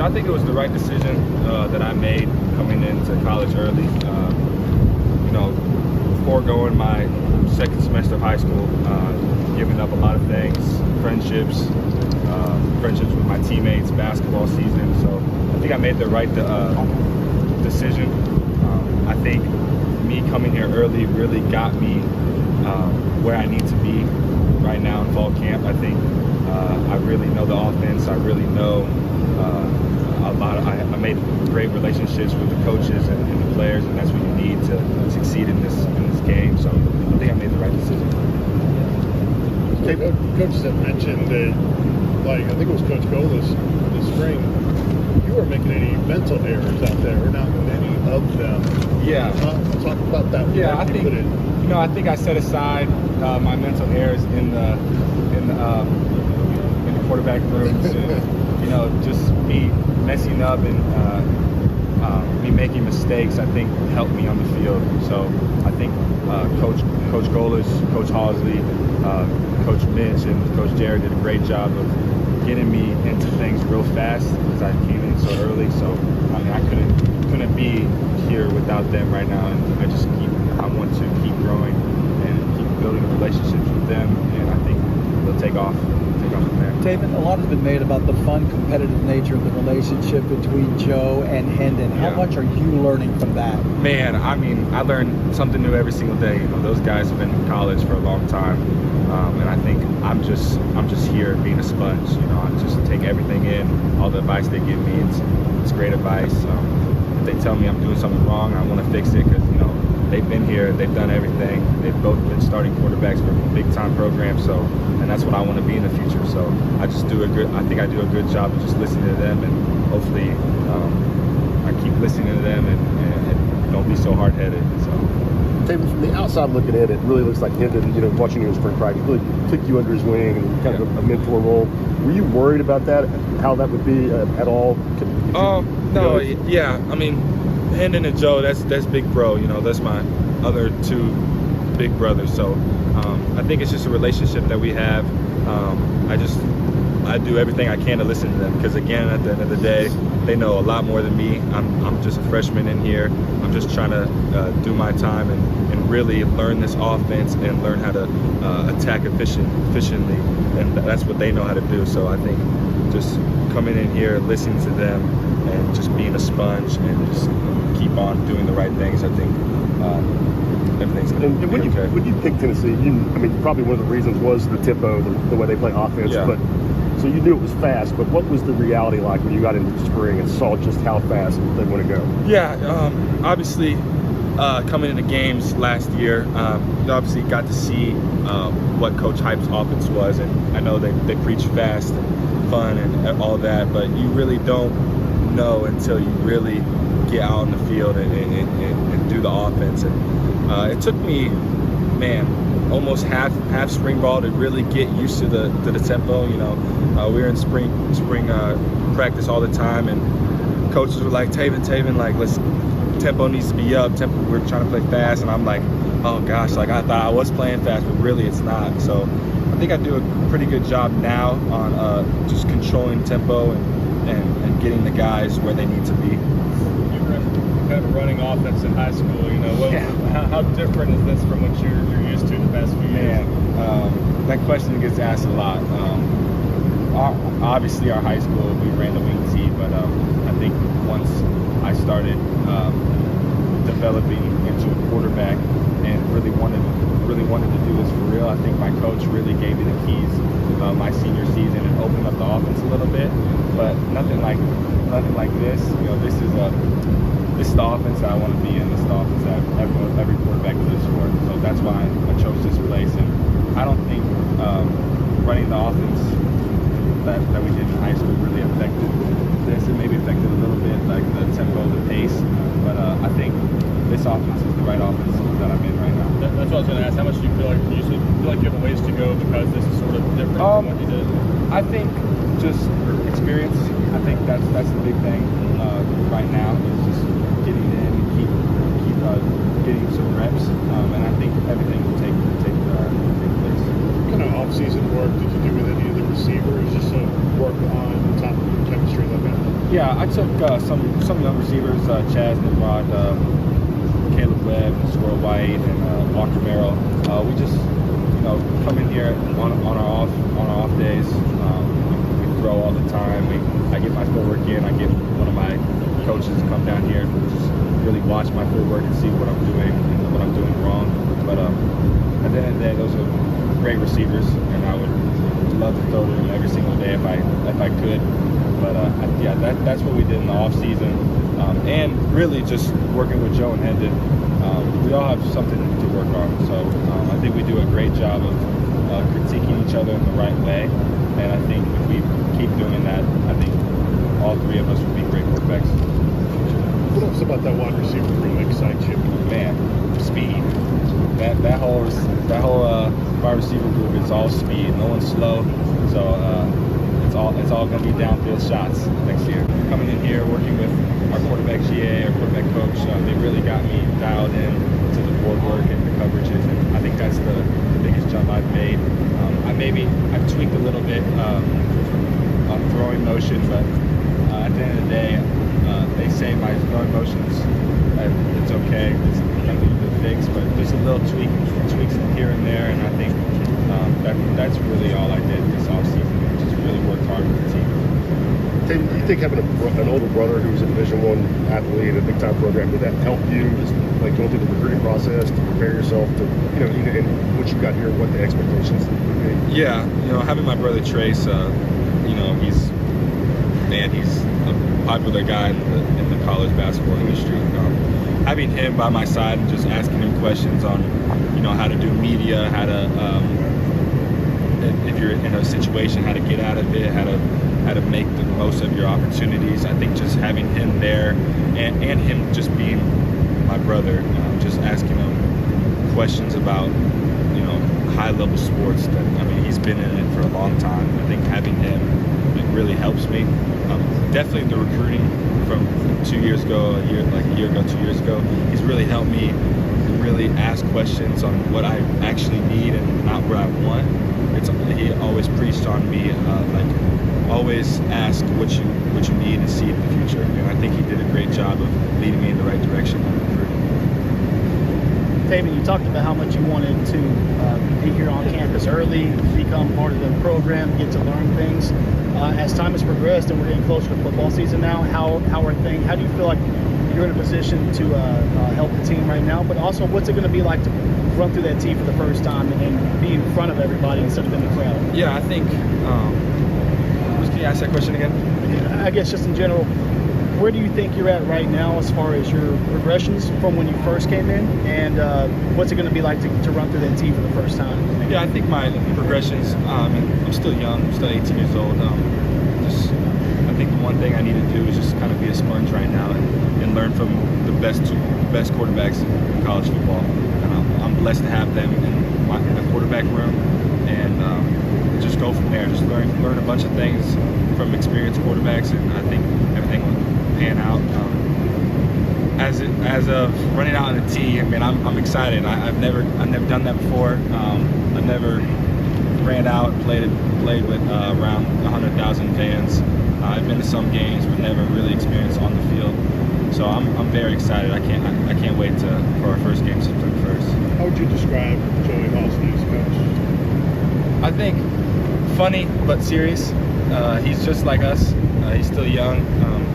I think it was the right decision that I made coming into college early. Foregoing my second semester of high school, giving up a lot of things, friendships with my teammates, basketball season. So I think I made the right decision. I think me coming here early really got me where I need to be right now in fall camp. I think I really know the offense. I really know I made great relationships with the coaches and the players, and that's what you need to succeed in this game. So I think I made the right decision. Coaches have mentioned that, like I think it was Coach Golis this spring, you weren't making any mental errors out there, or not many of them. Yeah. Talk about that. Yeah, I think I set aside my mental errors in the quarterback rooms. And, just me messing up and me making mistakes, I think helped me on the field. So I think Coach Golis, Coach Halsley, Coach Mitch, and Coach Jared did a great job of getting me into things real fast because I came in so early. So I couldn't be here without them right now, and I want to keep growing and keep building relationships with them, and I think they'll take off from there. Tayven, a lot has been made about the fun, competitive nature of the relationship between Joe and Hendon. How much are you learning from that? Man, I learn something new every single day. Those guys have been in college for a long time, and I think I'm just here being a sponge. I just take everything in, all the advice they give me. It's great advice. If they tell me I'm doing something wrong, I want to fix it because they've been here, they've done everything. They've both been starting quarterbacks for big-time programs, and that's what I want to be in the future. So I think I do a good job of just listening to them, and hopefully I keep listening to them and don't be so hard-headed. So. Tayven, from the outside looking in, it really looks like Hendon, watching you in spring practice, really took you under his wing and kind of a mentor role. Were you worried about that, how that would be at all? No, yeah. I mean, Hendon and Joe, that's big bro. That's my other two big brothers. So I think it's just a relationship that we have. I do everything I can to listen to them because, again, at the end of the day, they know a lot more than me. I'm just a freshman in here. I'm just trying to do my time and really learn this offense and learn how to attack efficiently, and that's what they know how to do. So I think just coming in here, listening to them, and just being a sponge and just keep on doing the right things, I think everything's going to be okay. When you picked Tennessee, probably one of the reasons was the tempo, the way they play offense. Yeah. But so you knew it was fast, but what was the reality like when you got into the spring and saw just how fast they want to go? Yeah, obviously coming into games last year, you obviously got to see what Coach Hype's offense was, and I know they preach fast and fun and all that, but you really don't know until you really get out in the field and do the offense. And it took me, almost half spring ball to really get used to the tempo. We were in spring practice all the time, and coaches were like, Tayven, like tempo needs to be up. We're trying to play fast, and I'm like, oh gosh, like I thought I was playing fast, but really it's not. So I think I do a pretty good job now on just controlling tempo and getting the guys where they need to be. You were kind of running offense in high school. How different is this from what you're used to the past few years? That question gets asked a lot. Obviously, our high school, we ran the wing tee, but I think once I started developing into a quarterback and really wanted to do this for real, I think my coach really gave me the keys my senior season and opened up the offense a little bit. But nothing like this. This is the offense that I want to be in. This is the offense that every quarterback lives for. So that's why I chose this place. And I don't think running the offense that we did in high school really affected this. It maybe affected a little bit, like the tempo, the pace. But I think this offense is the right offense that I'm in right now. That's what I was going to ask. How much do you feel like you have a ways to go because this is sort of different from what you did? I think just experience. I think that's the big thing right now is just getting in and keep getting some reps, and I think everything will take place. What kind of off-season work did you do with any of the receivers just to work on top of chemistry like that? Yeah, I took some young receivers, Chaz Nimrod, Caleb Webb, Squirrel White, and Walker Merrill. We just, come in here on our off days. We throw all the time. I get my footwork in. I get one of my coaches to come down here and just really watch my footwork and see what I'm doing and what I'm doing wrong. But at the end of the day, those are great receivers, and I would love to throw to them every single day if I could. But yeah, that's what we did in the off season, and really just working with Joe and Hendon. We all have something to work on, so I think we do a great job of critiquing each other in the right way. And I think if we keep doing that, I think all three of us will be great quarterbacks. What else about that wide receiver room excites you? Man, speed. That whole wide receiver group is all speed. No one's slow, so it's all going to be downfield shots next year. Coming in here, working with our quarterback GA, our quarterback coach, they really got me dialed in to the board work and the coverages, and I think that's the biggest jump I've made. I've tweaked a little bit on throwing motion, but at the end of the day, they say my throwing motions, it's okay. It's nothing to fix, but just a little tweaks here and there, and I think that's really all I did this offseason. Just really worked hard with the team. Tayven, do you think having an older brother who's a Division I athlete, a big-time program, did that help you, just like going through the recruiting process to prepare yourself to, and what you got here, what the expectations would be? Yeah, having my brother Trace, he's a popular guy in the college basketball industry. Having him by my side and just asking him questions on, how to do media, how to, if you're in a situation, how to get out of it, how to make the most of your opportunities. I think just having him there and him just being my brother, just asking him questions about, high-level sports. He's been in it for a long time. I think having him, it really helps me. Definitely the recruiting from 2 years ago, a year ago, 2 years ago, he's really helped me really ask questions on what I actually need and not what I want. He always preached on me, always ask what you need and see in the future. And I think he did a great job of leading me in the right direction on recruiting. Tayven, you talked about how much you wanted to be here on campus early, become part of the program, get to learn things. As time has progressed and we're getting closer to football season now, how are things? How do you feel like you're in a position to help the team right now? But also, what's it going to be like to run through that tee for the first time and be in front of everybody instead of in the crowd? Yeah, I think. Can you ask that question again? I guess just in general, where do you think you're at right now as far as your progressions from when you first came in, and what's it going to be like to run through that tee for the first time? Yeah, I think my progressions. I'm still young. I'm still 18 years old. I think the one thing I need to do is just kind of be a sponge right now and learn from the best quarterbacks in college football. And I'm blessed to have them in the quarterback room, and just go from there. Just learn a bunch of things from experienced quarterbacks, and I think everything will pan out. As of running out on the tee, I'm excited. I've never done that before. I've never ran out and played with around 100,000 fans. I've been to some games, but never really experienced on the field. So I'm very excited. I can't wait for our first game, September 1st. How would you describe Joey Halsey as a coach? I think funny but serious. He's just like us. He's still young.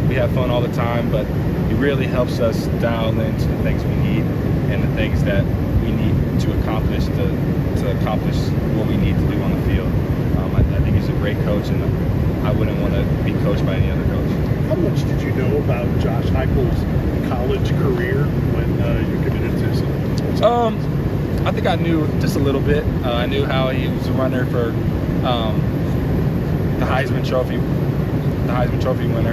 We have fun all the time, but he really helps us dial into the things we need and the things that we need to accomplish to accomplish what we need to do on the field. I think he's a great coach, and I wouldn't want to be coached by any other coach. How much did you know about Josh Heupel's college career when you committed to? I think I knew just a little bit. I knew how he was a runner for the Heisman Trophy winner.